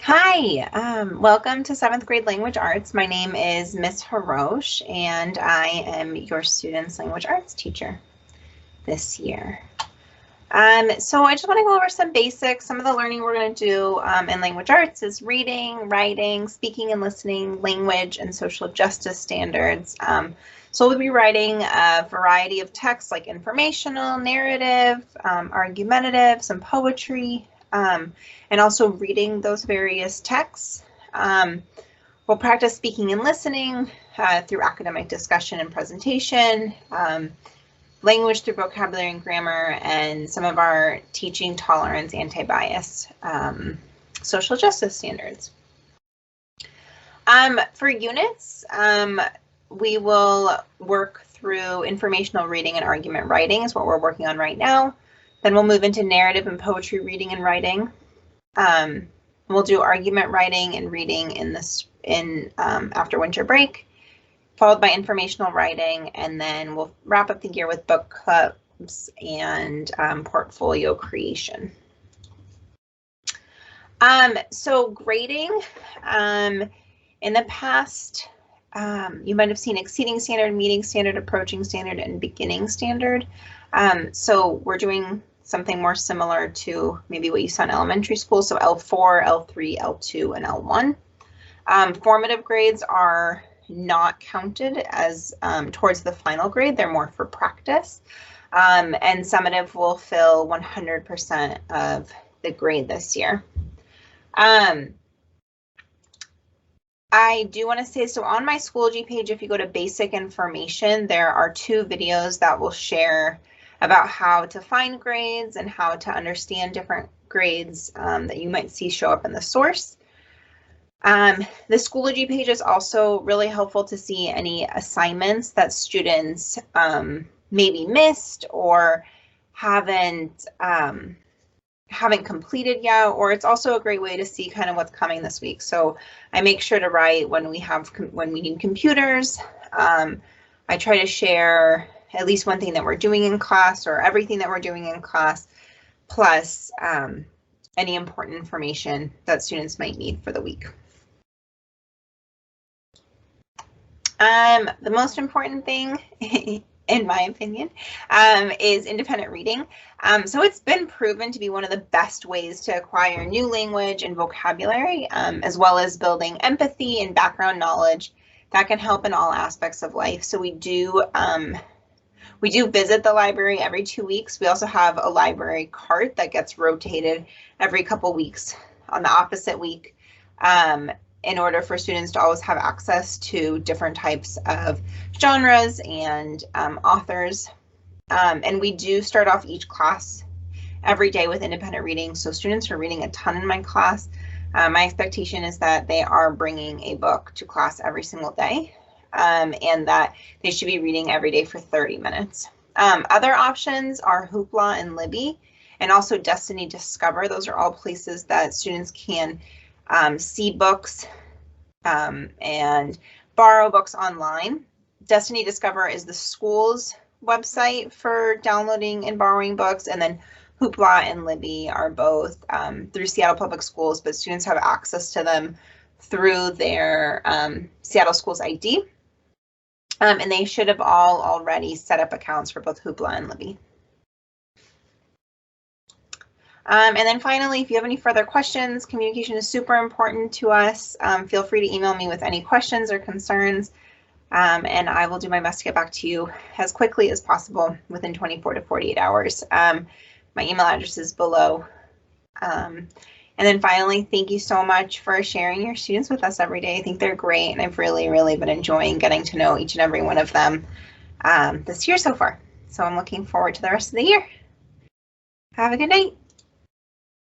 Hi, welcome to 7th grade language arts. My name is Miss Harosh and I am your student's language arts teacher this year. So I just want to go over some basics. Some of the learning we're going to do in language arts is reading, writing, speaking and listening, language, and social justice standards. So we'll be writing a variety of texts like informational, narrative, argumentative, some poetry, and also reading those various texts. We'll practice speaking and listening through academic discussion and presentation, language through vocabulary and grammar, and some of our teaching, tolerance, anti-bias, social justice standards. For units, we will work through informational reading and argument writing is what we're working on right now. Then we'll move into narrative and poetry reading and writing. We'll do argument writing and reading after winter break, followed by informational writing, and then we'll wrap up the year with book clubs and portfolio creation. So grading, in the past, you might have seen exceeding standard, meeting standard, approaching standard, and beginning standard. So we're doing something more similar to maybe what you saw in elementary school. So L4, L3, L2, and L1. Formative grades are not counted as towards the final grade. They're more for practice. And summative will fill 100% of the grade this year. I do want to say, so on my Schoology page, if you go to basic information, there are 2 videos that will share about how to find grades and how to understand different grades that you might see show up in the source. The Schoology page is also really helpful to see any assignments that students maybe missed or haven't completed yet, or it's also a great way to see kind of what's coming this week. So I make sure to write when we need computers. I try to share at least one thing that we're doing in class or everything that we're doing in class, plus any important information that students might need for the week. The most important thing, in my opinion, is independent reading. So it's been proven to be one of the best ways to acquire new language and vocabulary, as well as building empathy and background knowledge that can help in all aspects of life. So we do visit the library every 2 weeks. We also have a library cart that gets rotated every couple weeks on the opposite week in order for students to always have access to different types of genres and authors. And we do start off each class every day with independent reading. So students are reading a ton in my class. My expectation is that they are bringing a book to class every single day. And that they should be reading every day for 30 minutes. Other options are Hoopla and Libby, and also Destiny Discover. Those are all places that students can see books and borrow books online. Destiny Discover is the school's website for downloading and borrowing books, and then Hoopla and Libby are both through Seattle Public Schools, but students have access to them through their Seattle Schools ID. And they should have all already set up accounts for both Hoopla and Libby. And then finally, if you have any further questions, communication is super important to us. Feel free to email me with any questions or concerns, and I will do my best to get back to you as quickly as possible within 24 to 48 hours. My email address is below. And then finally, thank you so much for sharing your students with us every day. I think they're great, and I've really, really been enjoying getting to know each and every one of them this year so far. So I'm looking forward to the rest of the year. Have a good night.